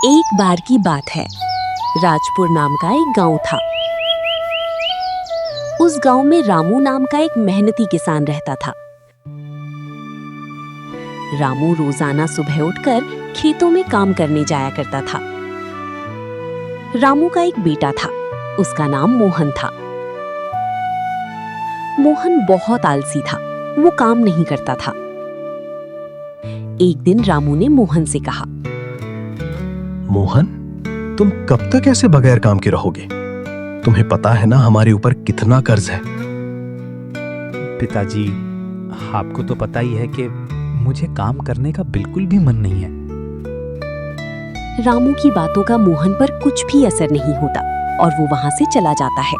एक बार की बात है, राजपुर नाम का एक गांव था। उस गांव में रामू नाम का एक मेहनती किसान रहता था। रामू रोजाना सुबह उठकर खेतों में काम करने जाया करता था। रामू का एक बेटा था, उसका नाम मोहन था। मोहन बहुत आलसी था, वो काम नहीं करता था। एक दिन रामू ने मोहन से कहा, मोहन, तुम कब तक ऐसे बगैर काम के रहोगे? तुम्हें पता है ना हमारे ऊपर कितना कर्ज है। पिताजी, आपको तो पता ही है कि मुझे काम करने का बिल्कुल भी मन नहीं है। रामू की बातों का मोहन पर कुछ भी असर नहीं होता और वो वहां से चला जाता है।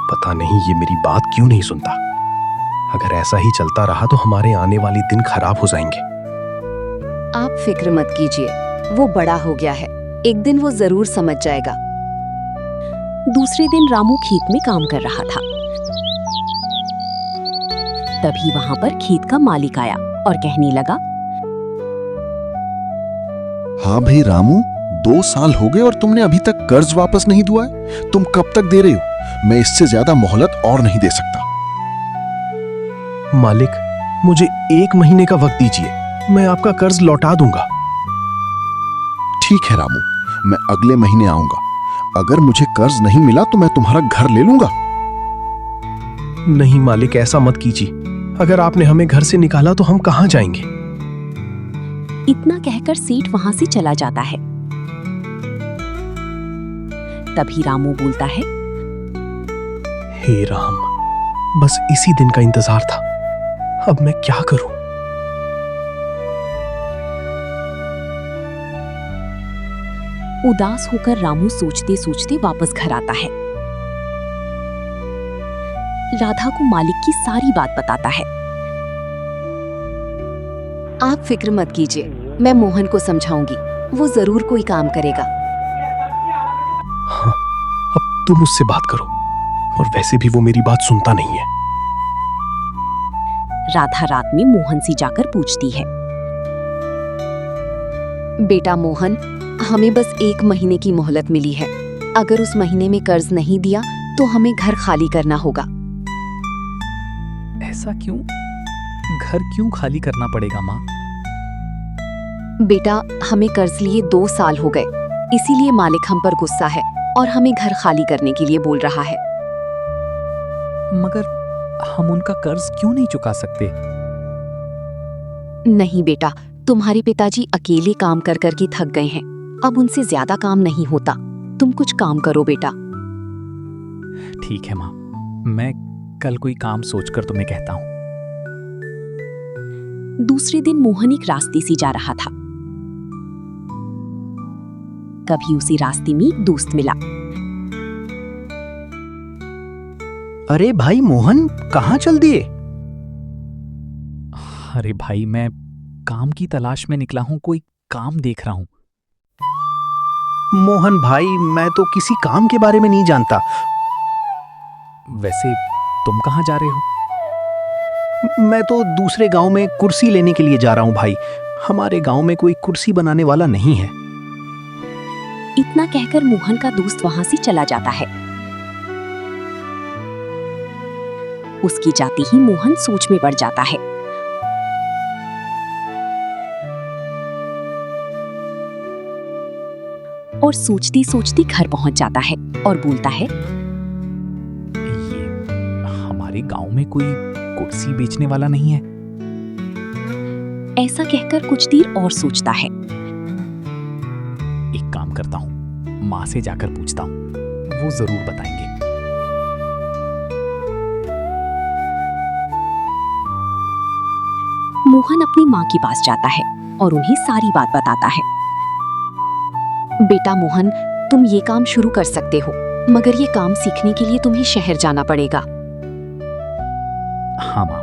पता नहीं ये मेरी बात क्यों नहीं सुनता। अगर ऐसा ही चलता रहा तो हमारे आने वाले दिन खराब हो जाएंगे। आप फिक्र मत कीजिए, वो बड़ा हो गया है, एक दिन वो जरूर समझ जाएगा। दूसरे दिन रामू खेत में काम कर रहा था। तभी वहां पर खेत का मालिक आया और कहने लगा, हाँ भाई रामू, 2 साल हो गए और तुमने अभी तक कर्ज वापस नहीं दिया है। तुम कब तक दे रहे हो? मैं इससे ज्यादा मोहलत और नहीं दे सकता। मालिक, मुझे 1 महीने का वक्त दीजिए, मैं आपका कर्ज लौटा दूंगा। ठीक है रामू, मैं अगले महीने आऊंगा। अगर मुझे कर्ज नहीं मिला तो मैं तुम्हारा घर ले लूंगा। नहीं मालिक, ऐसा मत कीजिए। अगर आपने हमें घर से निकाला तो हम कहां जाएंगे? इतना कहकर सेठ वहां से चला जाता है। तभी रामू बोलता है, हे राम, बस इसी दिन का इंतजार था। अब मैं क्या करूं? उदास होकर रामू सोचते सोचते वापस घर आता है। राधा को मालिक की सारी बात बताता है। आप फिक्र मत कीजिए, मैं मोहन को समझाऊंगी, वो जरूर कोई काम करेगा। हाँ, अब तुम उससे बात करो, और वैसे भी वो मेरी बात सुनता नहीं है। राधा रात में मोहन से जाकर पूछती है, बेटा मोहन, हमें बस 1 महीने की मोहलत मिली है। अगर उस महीने में कर्ज नहीं दिया तो हमें घर खाली करना होगा। ऐसा क्यों? घर क्यों खाली करना पड़ेगा माँ? बेटा, हमें कर्ज लिए 2 साल हो गए, इसीलिए मालिक हम पर गुस्सा है और हमें घर खाली करने के लिए बोल रहा है। मगर हम उनका कर्ज क्यों नहीं चुका सकते? नहीं बेटा, तुम्हारे पिताजी अकेले काम कर कर के थक गए हैं। अब उनसे ज्यादा काम नहीं होता। तुम कुछ काम करो बेटा। ठीक है माँ, मैं कल कोई काम सोचकर तुम्हें कहता हूँ। दूसरे दिन मोहन एक रास्ते से जा रहा था। कभी उसे रास्ते में एक दोस्त मिला। अरे भाई मोहन, कहाँ चल दिए? अरे भाई, मैं काम की तलाश में निकला हूँ, कोई काम देख रहा हूँ। मोहन भाई, मैं तो किसी काम के बारे में नहीं जानता। वैसे तुम कहाँ जा रहे हो? मैं तो दूसरे गांव में कुर्सी लेने के लिए जा रहा हूं भाई। हमारे गांव में कोई कुर्सी बनाने वाला नहीं है। इतना कहकर मोहन का दोस्त वहां से चला जाता है। उसकी जाते ही मोहन सोच में पड़ जाता है। और सोचती सोचती घर पहुंच जाता है और बोलता है, ये हमारे गांव में कोई कुर्सी बेचने वाला नहीं है। ऐसा कहकर कुछ देर और सोचता है। एक काम करता हूँ, माँ से जाकर पूछता हूँ, वो जरूर बताएंगे। मोहन अपनी माँ के पास जाता है और उन्हें सारी बात बताता है। बेटा मोहन, तुम ये काम शुरू कर सकते हो, मगर ये काम सीखने के लिए तुम्हें शहर जाना पड़ेगा। हाँ माँ,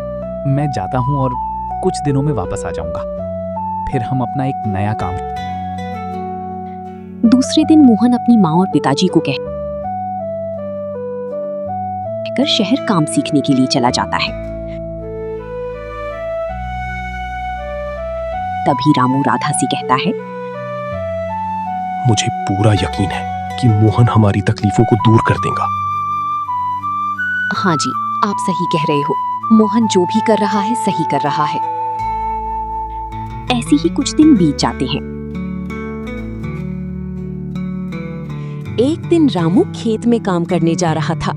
मैं जाता हूँ और कुछ दिनों में वापस आ जाऊंगा। फिर हम अपना एक नया काम। दूसरे दिन मोहन अपनी माँ और पिताजी को कहकर शहर काम सीखने के लिए चला जाता है। तभी रामू राधा से कहता है, मुझे पूरा यकीन है कि मोहन हमारी तकलीफों को दूर कर देगा। हाँ जी, आप सही कह रहे हो। मोहन जो भी कर रहा है सही कर रहा है। ऐसे ही कुछ दिन बीत जाते हैं। एक दिन रामू खेत में काम करने जा रहा था।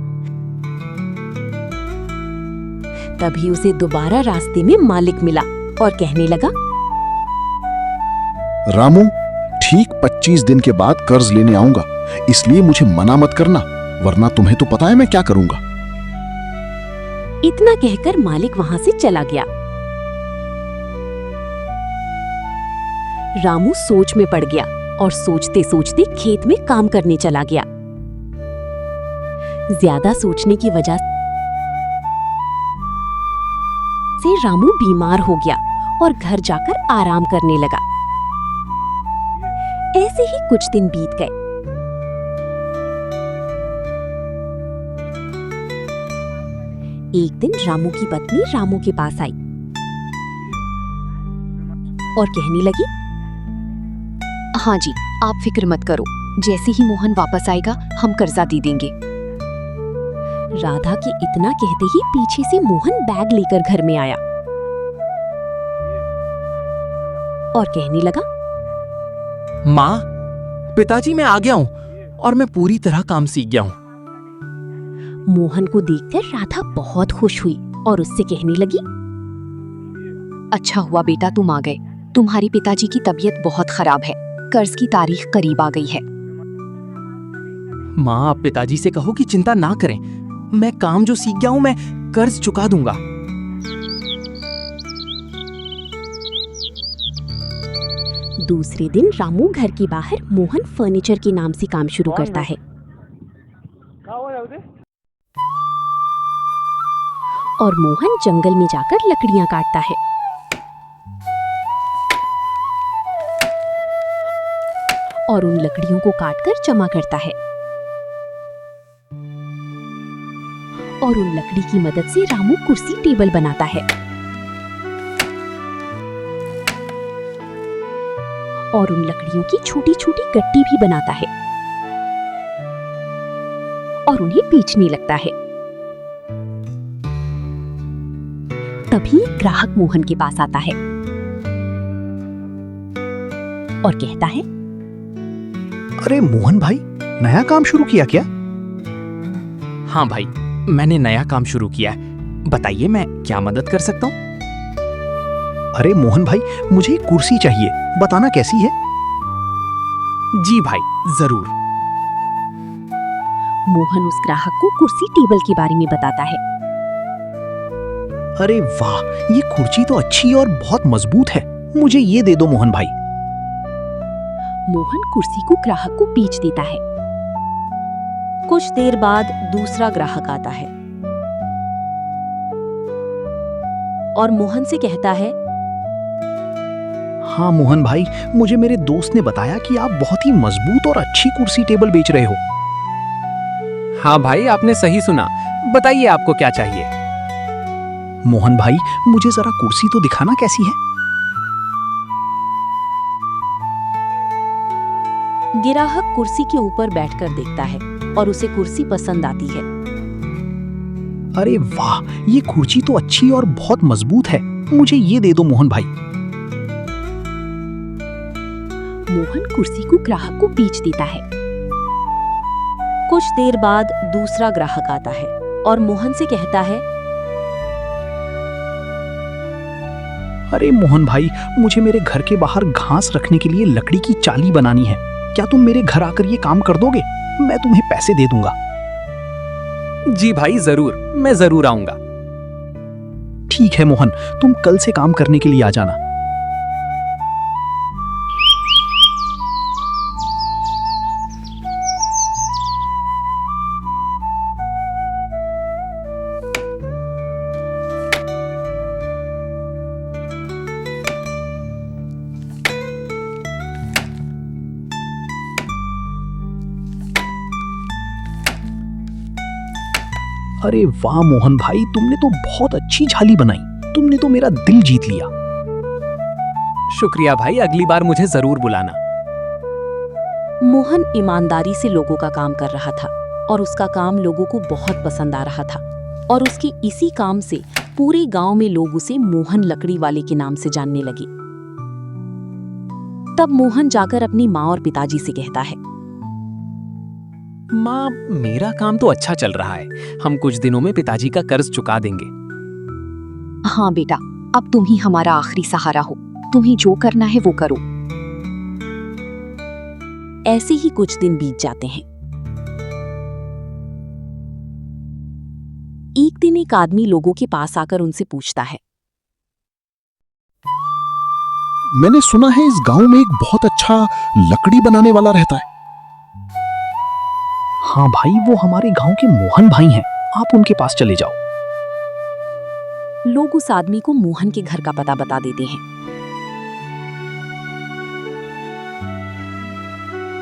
तभी उसे दोबारा रास्ते में मालिक मिला और कहने लगा, रामू, ठीक 25 दिन के बाद कर्ज लेने आऊंगा, इसलिए मुझे मना मत करना, वरना तुम्हें तो पता है मैं क्या करूंगा। इतना कहकर मालिक वहां से चला गया। रामू सोच में पड़ गया और सोचते सोचते खेत में काम करने चला गया। ज्यादा सोचने की वजह से रामू बीमार हो गया और घर जाकर आराम करने लगा। ऐसे ही कुछ दिन बीत गए। एक दिन रामू की पत्नी रामू के पास आई और कहने लगी, हाँ जी, आप फिक्र मत करो, जैसे ही मोहन वापस आएगा हम कर्जा दे देंगे। राधा के इतना कहते ही पीछे से मोहन बैग लेकर घर में आया और कहने लगा, माँ, पिताजी मैं आ गया हूँ और मैं पूरी तरह काम सीख गया हूँ। मोहन को देखकर राधा बहुत खुश हुई और उससे कहने लगी, अच्छा हुआ बेटा तुम आ गए। तुम्हारे पिताजी की तबीयत बहुत खराब है, कर्ज की तारीख करीब आ गई है। माँ, आप पिताजी से कहो कि चिंता ना करें, मैं काम जो सीख गया हूँ मैं कर्ज चुका दूंगा। दूसरे दिन रामू घर के बाहर मोहन फर्नीचर के नाम से काम शुरू करता है। और मोहन जंगल में जाकर लकड़ियां काटता है। और उन लकड़ियों को काटकर जमा करता है। और उन लकड़ी की मदद से रामू कुर्सी टेबल बनाता है। और उन लकड़ियों की छोटी छोटी गट्टी भी बनाता है और उन्हें बेचने लगता है। तभी एक ग्राहक मोहन के पास आता है और कहता है, अरे मोहन भाई, नया काम शुरू किया क्या? हाँ भाई, मैंने नया काम शुरू किया है, बताइए मैं क्या मदद कर सकता हूँ? अरे मोहन भाई, मुझे एक कुर्सी चाहिए, बताना कैसी है? जी भाई, जरूर। मोहन उस ग्राहक को कुर्सी टेबल के बारे में बताता है। अरे वाह, ये कुर्सी तो अच्छी और बहुत मजबूत है, मुझे ये दे दो मोहन भाई। मोहन कुर्सी को ग्राहक को बेच देता है। कुछ देर बाद दूसरा ग्राहक आता है और मोहन से कहता है, हाँ मोहन भाई, मुझे मेरे दोस्त ने बताया कि आप बहुत ही मजबूत और अच्छी कुर्सी टेबल बेच रहे हो। हाँ भाई, आपने सही सुना, बताइए आपको क्या चाहिए? मोहन भाई, मुझे जरा कुर्सी तो दिखाना कैसी है। ग्राहक कुर्सी के ऊपर बैठकर देखता है और उसे कुर्सी पसंद आती है। अरे वाह, ये कुर्सी तो अच्छी और बहुत मजबूत है, मुझे ये दे दो मोहन भाई। मोहन कुर्सी को ग्राहक को बेच देता है। कुछ देर बाद दूसरा ग्राहक आता है और मोहन से कहता है, अरे मोहन भाई, मुझे मेरे घर के बाहर घास रखने के लिए लकड़ी की चाली बनानी है, क्या तुम मेरे घर आकर ये काम कर दोगे? मैं तुम्हें पैसे दे दूंगा। जी भाई, जरूर, मैं जरूर आऊंगा। ठीक है मोहन, तुम कल से काम करने के लिए आ जाना। अरे वाह मोहन भाई, तुमने तो बहुत अच्छी झाली बनाई, तुमने तो मेरा दिल जीत लिया। शुक्रिया भाई, अगली बार मुझे जरूर बुलाना। मोहन ईमानदारी से लोगों का काम कर रहा था और उसका काम लोगों को बहुत पसंद आ रहा था और उसके इसी काम से पूरे गांव में लोग उसे मोहन लकड़ी वाले के नाम से जानने लगे। तब मोहन जाकर अपनी माँ और पिताजी से कहता है, माँ, मेरा काम तो अच्छा चल रहा है। हम कुछ दिनों में पिताजी का कर्ज चुका देंगे। हाँ बेटा, अब तुम ही हमारा आखिरी सहारा हो। तुम्हें जो करना है वो करो। ऐसे ही कुछ दिन बीत जाते हैं। एक दिन एक आदमी लोगों के पास आकर उनसे पूछता है, मैंने सुना है इस गांव में एक बहुत अच्छा लकड़ी बनाने वाला रहता है। हाँ भाई, वो हमारे गांव के मोहन भाई हैं। आप उनके पास चले जाओ। लोग उस आदमी को मोहन के घर का पता बता देते हैं।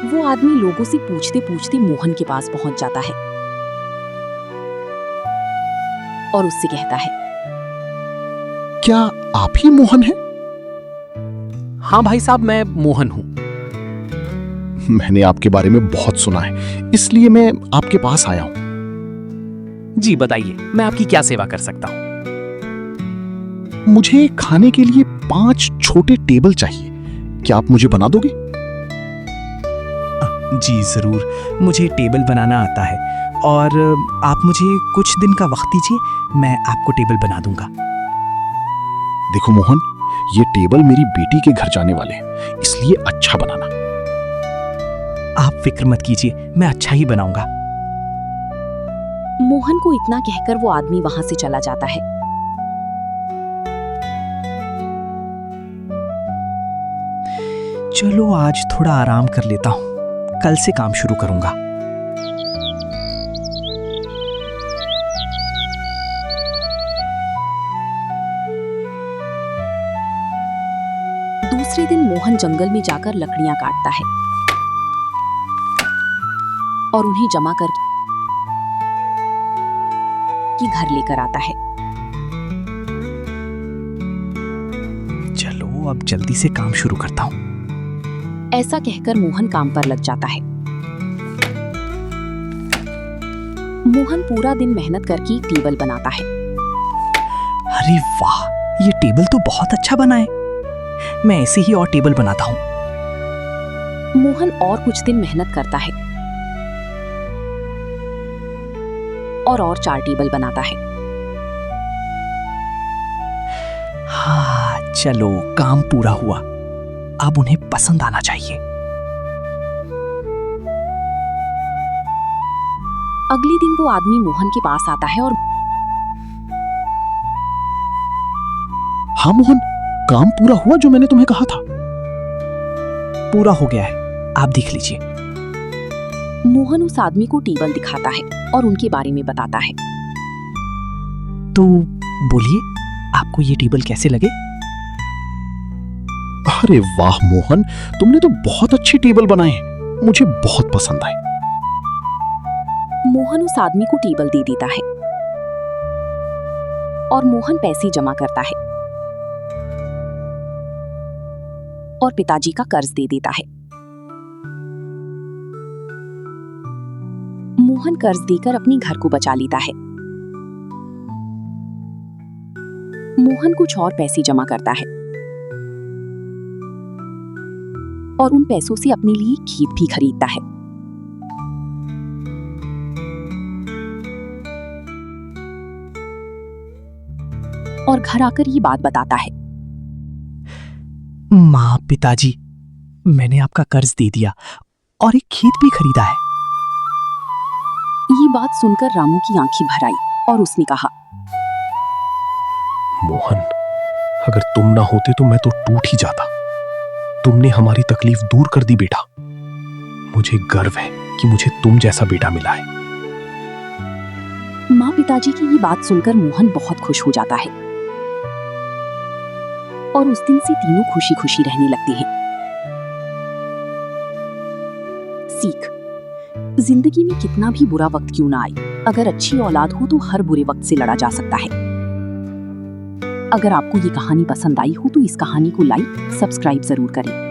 वो आदमी लोगों से पूछते पूछते मोहन के पास पहुंच जाता है और उससे कहता है, क्या आप ही मोहन हैं? हाँ भाई साहब, मैं मोहन हूँ। मैंने आपके बारे में बहुत सुना है, इसलिए मैं आपके पास आया हूं। जी बताइए, मैं आपकी क्या सेवा कर सकता हूँ? मुझे खाने के लिए 5 छोटे टेबल चाहिए। क्या आप मुझे बना दोगे? जी जरूर, मुझे टेबल बनाना आता है और आप मुझे कुछ दिन का वक्त दीजिए, मैं आपको टेबल बना दूंगा। देखो मोहन, ये टेबल मेरी बेटी के घर जाने वाले हैं, इसलिए अच्छा बनाना। आप फिक्र मत कीजिए, मैं अच्छा ही बनाऊंगा। मोहन को इतना कहकर वो आदमी वहां से चला जाता है। चलो आज थोड़ा आराम कर लेता हूँ, कल से काम शुरू करूंगा। दूसरे दिन मोहन जंगल में जाकर लकड़ियां काटता है और उन्हें जमा कर घर लेकर आता है। चलो अब जल्दी से काम शुरू करता हूँ। ऐसा कहकर मोहन काम पर लग जाता है। मोहन पूरा दिन मेहनत करके एक टेबल बनाता है। अरे वाह, ये टेबल तो बहुत अच्छा बना है। मैं ऐसे ही और टेबल बनाता हूँ। मोहन और कुछ दिन मेहनत करता है और 4 टेबल बनाता है। हाँ चलो, काम पूरा हुआ। अब उन्हें पसंद आना चाहिए। अगले दिन वो आदमी मोहन के पास आता है और हाँ मोहन, काम पूरा हुआ जो मैंने तुम्हें कहा था। पूरा हो गया है, आप देख लीजिए। मोहन उस आदमी को टेबल दिखाता है और उनके बारे में बताता है। तो बोलिए, आपको ये टेबल कैसे लगे? अरे वाह मोहन, तुमने तो बहुत अच्छे टेबल बनाए हैं, मुझे बहुत पसंद आए। मोहन उस आदमी को टेबल दे देता है और मोहन पैसे जमा करता है और पिताजी का कर्ज दे देता है। मोहन कर्ज देकर अपने घर को बचा लेता है। मोहन कुछ और पैसे जमा करता है और उन पैसों से अपने लिए खेत भी खरीदता है। और घर आकर ये बात बताता है। माँ, पिताजी, मैंने आपका कर्ज दे दिया और एक खेत भी खरीदा है। ये बात सुनकर रामू की आंखें भर आई और उसने कहा, मोहन, अगर तुम ना होते तो मैं तो टूट ही जाता। तुमने हमारी तकलीफ दूर कर दी बेटा। मुझे गर्व है कि मुझे तुम जैसा बेटा मिला है। माँ पिताजी की ये बात सुनकर मोहन बहुत खुश हो जाता है और उस दिन से तीनों खुशी खुशी रहने लगते हैं। सीख, जिंदगी में कितना भी बुरा वक्त क्यों ना आए, अगर अच्छी औलाद हो तो हर बुरे वक्त से लड़ा जा सकता है। अगर आपको ये कहानी पसंद आई हो तो इस कहानी को लाइक, सब्सक्राइब जरूर करें।